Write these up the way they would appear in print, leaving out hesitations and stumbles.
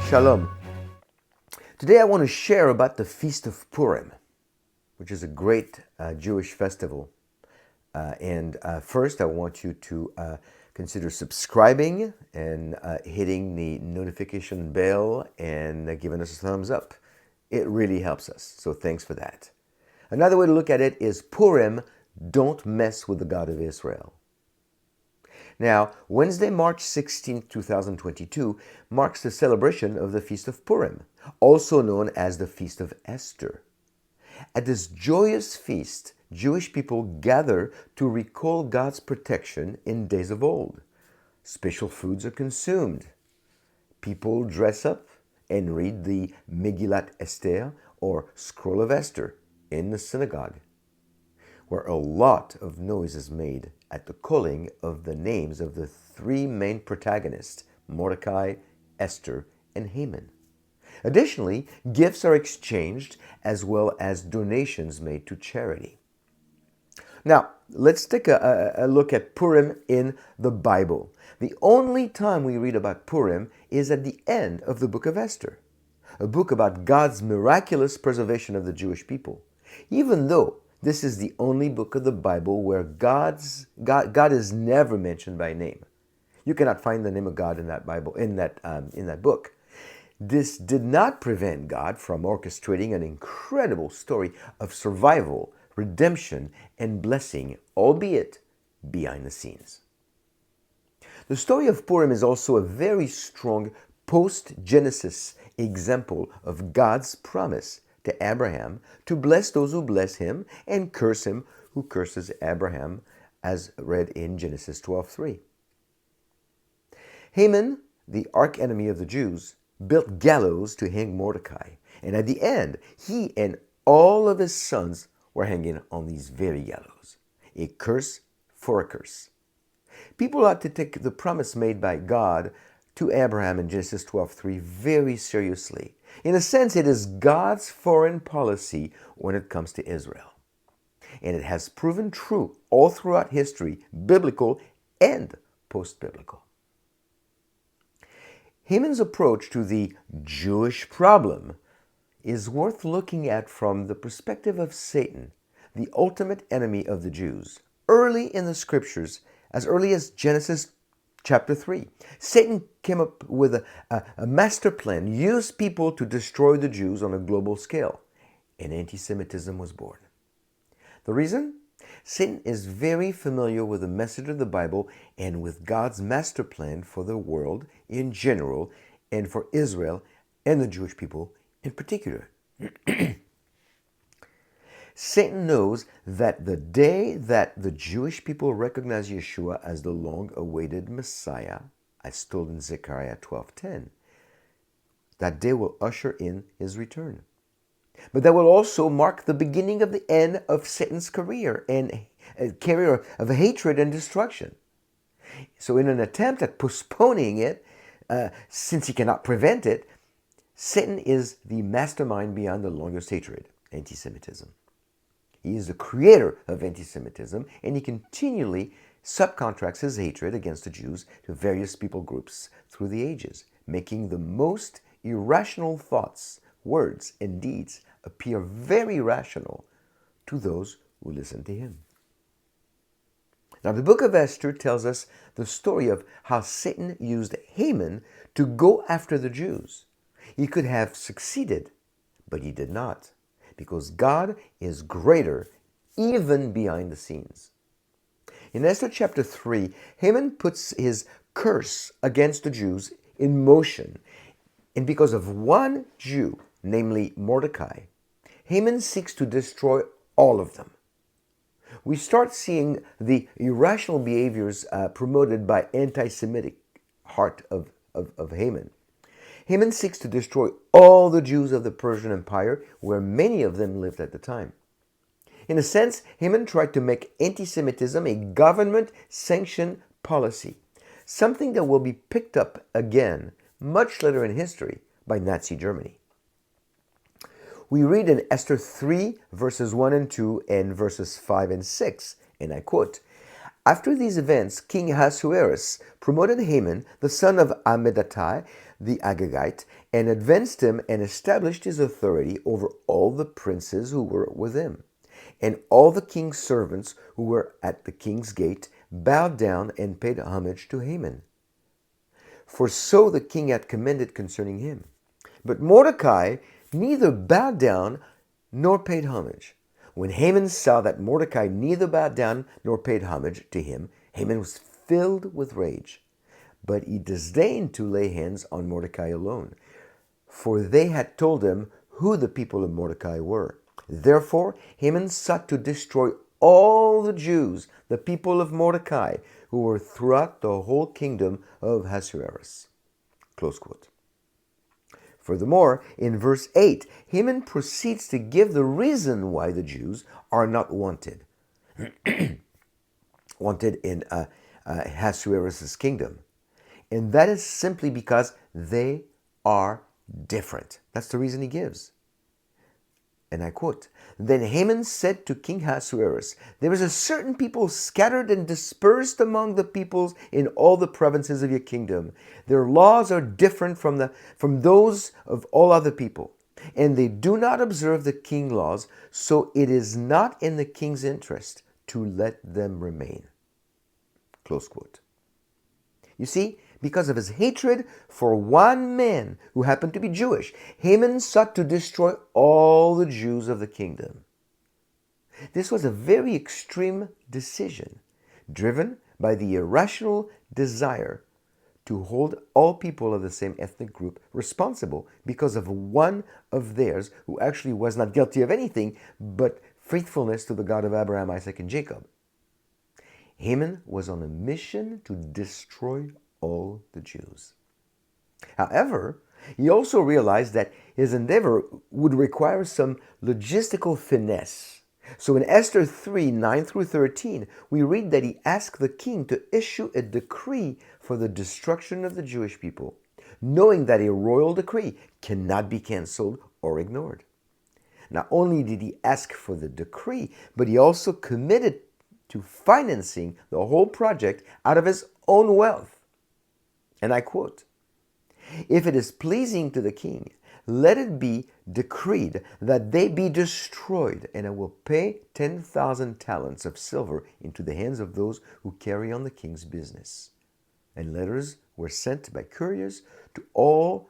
Shalom. Today I want to share about the Feast of Purim, which is a great Jewish festival. First I want you to consider subscribing and hitting the notification bell and giving us a thumbs up. It really helps us, so thanks for that. Another way to look at it is Purim, don't mess with the God of Israel. Now, Wednesday, March 16, 2022, marks the celebration of the Feast of Purim, also known as the Feast of Esther. At this joyous feast, Jewish people gather to recall God's protection in days of old. Special foods are consumed. People dress up and read the Megillat Esther, or Scroll of Esther, in the synagogue, where a lot of noise is made at the calling of the names of the three main protagonists, Mordecai, Esther, and Haman. Additionally, gifts are exchanged as well as donations made to charity. Now, let's take a look at Purim in the Bible. The only time we read about Purim is at the end of the book of Esther, a book about God's miraculous preservation of the Jewish people. Even though this is the only book of the Bible where God is never mentioned by name. You cannot find the name of God in that Bible, in that book. This did not prevent God from orchestrating an incredible story of survival, redemption, and blessing, albeit behind the scenes. The story of Purim is also a very strong post-Genesis example of God's promise to Abraham to bless those who bless him and curse him who curses Abraham, as read in Genesis 12:3. Haman, the arch-enemy of the Jews, built gallows to hang Mordecai, and at the end, he and all of his sons were hanging on these very gallows. A curse for a curse. People ought to take the promise made by God to Abraham in Genesis 12:3 very seriously. In a sense, it is God's foreign policy when it comes to Israel. And it has proven true all throughout history, biblical and post-biblical. Haman's approach to the Jewish problem is worth looking at from the perspective of Satan, the ultimate enemy of the Jews. Early in the scriptures, as early as Genesis Chapter 3. Satan came up with a master plan, used people to destroy the Jews on a global scale, and anti-Semitism was born. The reason? Satan is very familiar with the message of the Bible and with God's master plan for the world in general and for Israel and the Jewish people in particular. Satan knows that the day that the Jewish people recognize Yeshua as the long-awaited Messiah, as told in Zechariah 12:10, that day will usher in his return. But that will also mark the beginning of the end of Satan's career and a career of hatred and destruction. So in an attempt at postponing it, since he cannot prevent it, Satan is the mastermind behind the longest hatred, anti-Semitism. He is the creator of anti-Semitism, and he continually subcontracts his hatred against the Jews to various people groups through the ages, making the most irrational thoughts, words, and deeds appear very rational to those who listen to him. Now, the book of Esther tells us the story of how Satan used Haman to go after the Jews. He could have succeeded, but he did not, because God is greater even behind the scenes. In Esther chapter 3, Haman puts his curse against the Jews in motion. And because of one Jew, namely Mordecai, Haman seeks to destroy all of them. We start seeing the irrational behaviors promoted by anti-Semitic heart of Haman. Haman seeks to destroy all the Jews of the Persian Empire, where many of them lived at the time. In a sense, Haman tried to make anti-Semitism a government-sanctioned policy, something that will be picked up again much later in history by Nazi Germany. We read in Esther 3, verses 1 and 2, and verses 5 and 6, and I quote, After these events, King Ahasuerus promoted Haman, the son of Hammedattai, the Agagite, and advanced him and established his authority over all the princes who were with him. And all the king's servants who were at the king's gate bowed down and paid homage to Haman. For so the king had commanded concerning him. But Mordecai neither bowed down nor paid homage. When Haman saw that Mordecai neither bowed down nor paid homage to him, Haman was filled with rage. But he disdained to lay hands on Mordecai alone, for they had told him who the people of Mordecai were. Therefore Haman sought to destroy all the Jews, the people of Mordecai, who were throughout the whole kingdom of Ahasuerus. Close quote. Furthermore, in verse 8, Haman proceeds to give the reason why the Jews are not wanted. Wanted in Ahasuerus' kingdom. And that is simply because they are different. That's the reason he gives. And I quote, "Then Haman said to King Ahasuerus, there is a certain people scattered and dispersed among the peoples in all the provinces of your kingdom. Their laws are different from those of all other people, and they do not observe the king's laws, so it is not in the king's interest to let them remain." Close quote. You see, because of his hatred for one man who happened to be Jewish, Haman sought to destroy all the Jews of the kingdom. This was a very extreme decision, driven by the irrational desire to hold all people of the same ethnic group responsible because of one of theirs who actually was not guilty of anything but faithfulness to the God of Abraham, Isaac, and Jacob. Haman was on a mission to destroy all the Jews. However, he also realized that his endeavor would require some logistical finesse. So in Esther 3, 9 through 13, we read that he asked the king to issue a decree for the destruction of the Jewish people, knowing that a royal decree cannot be canceled or ignored. Not only did he ask for the decree, but he also committed to financing the whole project out of his own wealth. And I quote, "If it is pleasing to the king, let it be decreed that they be destroyed, and I will pay 10,000 talents of silver into the hands of those who carry on the king's business." And letters were sent by couriers to all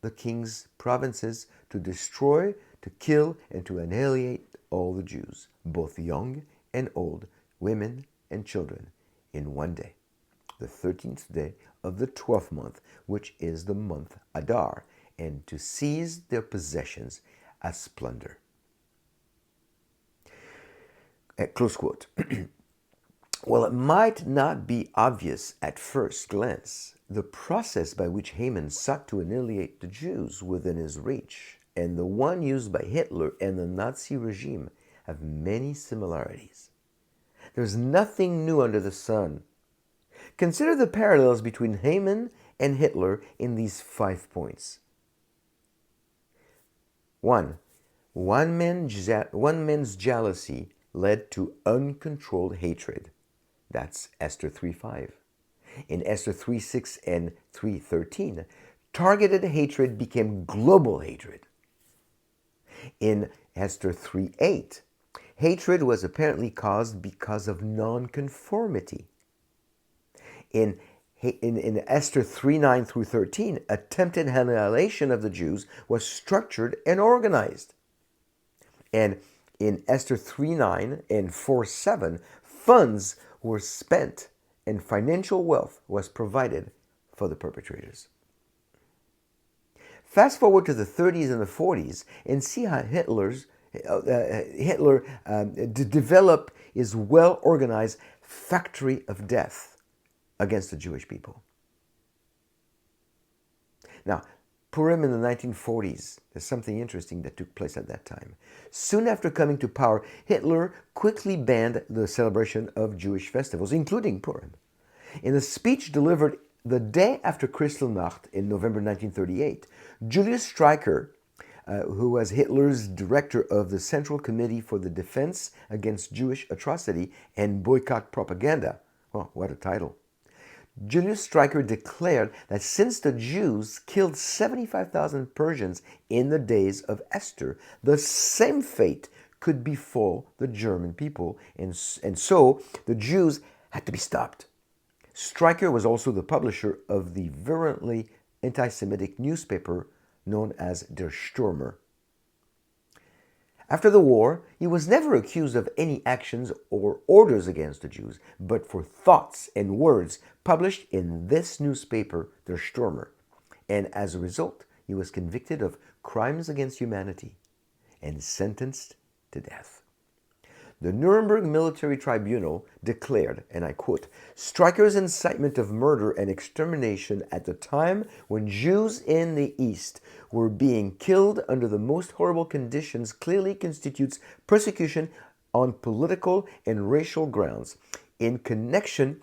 the king's provinces to destroy, to kill, and to annihilate all the Jews, both young and old, women and children, in one day, the 13th day of the 12th month, which is the month Adar, and to seize their possessions as plunder. Close quote. While it might not be obvious at first glance, the process by which Haman sought to annihilate the Jews within his reach and the one used by Hitler and the Nazi regime have many similarities. There's nothing new under the sun. Consider the parallels between Haman and Hitler in these 5 points. 1. One man's jealousy led to uncontrolled hatred. That's Esther 3:5. In Esther 3:6 and 3:13, targeted hatred became global hatred. In Esther 3:8, hatred was apparently caused because of nonconformity. In Esther 3:9 through 13, attempted annihilation of the Jews was structured and organized. And in Esther 3:9 and 4:7, funds were spent and financial wealth was provided for the perpetrators. Fast forward to the 30s and the 40s and see how Hitler developed his well-organized factory of death against the Jewish people. Now, Purim in the 1940s, there's something interesting that took place at that time. Soon after coming to power, Hitler quickly banned the celebration of Jewish festivals, including Purim. In a speech delivered the day after Kristallnacht in November 1938, Julius Streicher, who was Hitler's director of the Central Committee for the Defense Against Jewish Atrocity and Boycott Propaganda, well, what a title, Julius Streicher declared that since the Jews killed 75,000 Persians in the days of Esther, the same fate could befall the German people, and so the Jews had to be stopped. Streicher was also the publisher of the virulently anti-Semitic newspaper known as Der Stürmer. After the war, he was never accused of any actions or orders against the Jews, but for thoughts and words published in this newspaper, Der Stürmer. And as a result, he was convicted of crimes against humanity and sentenced to death. The Nuremberg Military Tribunal declared, and I quote, Streicher's incitement of murder and extermination at the time when Jews in the East were being killed under the most horrible conditions clearly constitutes persecution on political and racial grounds in connection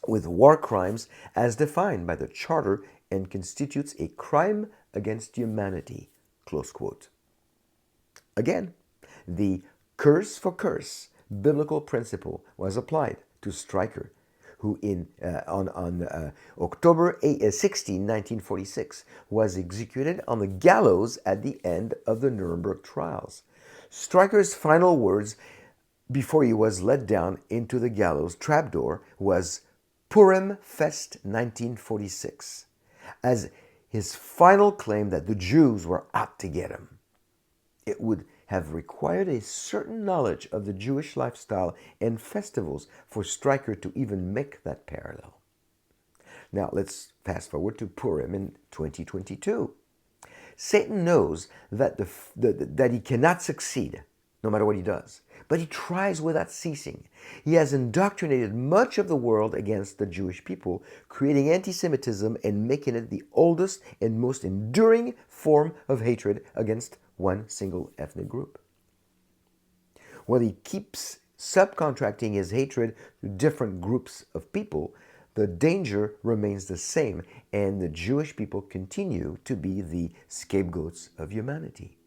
with war crimes as defined by the Charter and constitutes a crime against humanity, close quote. Again, the curse for curse biblical principle was applied to Streicher, who on October 16, 1946, was executed on the gallows at the end of the Nuremberg trials. Streicher's final words before he was let down into the gallows trapdoor was Purim Fest 1946, as his final claim that the Jews were out to get him. It would have required a certain knowledge of the Jewish lifestyle and festivals for Streicher to even make that parallel. Now let's fast forward to Purim in 2022. Satan knows that that he cannot succeed no matter what he does, but he tries without ceasing. He has indoctrinated much of the world against the Jewish people, creating anti-Semitism and making it the oldest and most enduring form of hatred against one single ethnic group. While he keeps subcontracting his hatred to different groups of people, the danger remains the same, and the Jewish people continue to be the scapegoats of humanity.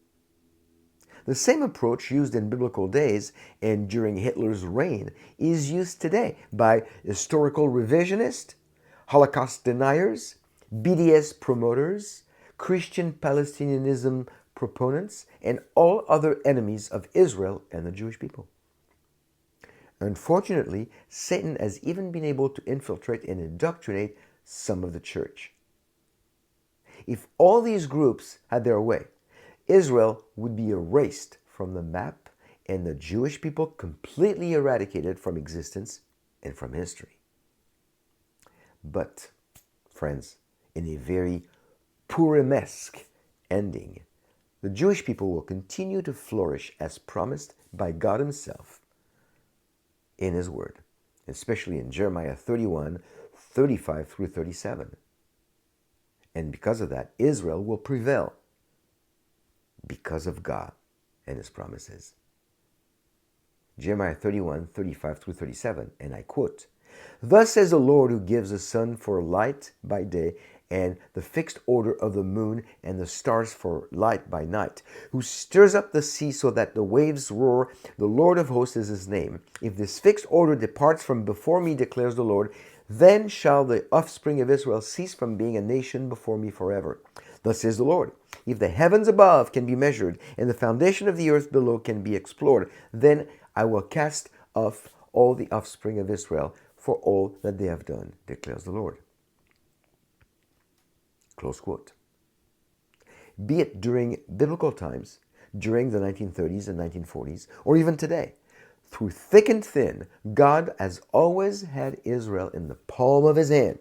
The same approach used in biblical days and during Hitler's reign is used today by historical revisionists, Holocaust deniers, BDS promoters, Christian Palestinianism proponents, and all other enemies of Israel and the Jewish people. Unfortunately, Satan has even been able to infiltrate and indoctrinate some of the church. If all these groups had their way, Israel would be erased from the map and the Jewish people completely eradicated from existence and from history. But, friends, in a very Purim-esque ending, the Jewish people will continue to flourish as promised by God Himself in His Word, especially in Jeremiah 31, 35 through 37. And because of that, Israel will prevail because of God and His promises. Jeremiah 31, 35 through 37, and I quote, Thus says the Lord who gives the sun for light by day and the fixed order of the moon and the stars for light by night, who stirs up the sea so that the waves roar, the Lord of hosts is His name. If this fixed order departs from before me, declares the Lord, then shall the offspring of Israel cease from being a nation before me forever. Thus says the Lord, if the heavens above can be measured and the foundation of the earth below can be explored, then I will cast off all the offspring of Israel for all that they have done, declares the Lord. Close quote. Be it during biblical times, during the 1930s and 1940s, or even today, through thick and thin, God has always had Israel in the palm of His hand.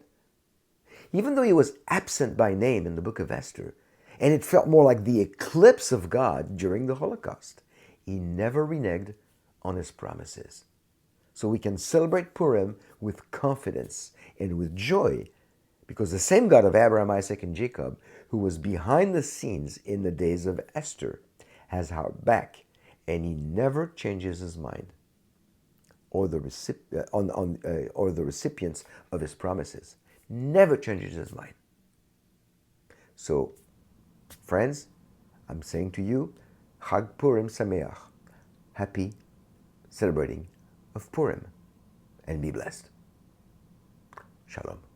Even though He was absent by name in the book of Esther, and it felt more like the eclipse of God during the Holocaust, He never reneged on His promises. So we can celebrate Purim with confidence and with joy, because the same God of Abraham, Isaac, and Jacob, who was behind the scenes in the days of Esther, has our back, and He never changes His mind or the recipients of His promises. Never changes His mind. So, friends, I'm saying to you, Chag Purim Sameach. Happy celebrating of Purim, and be blessed. Shalom.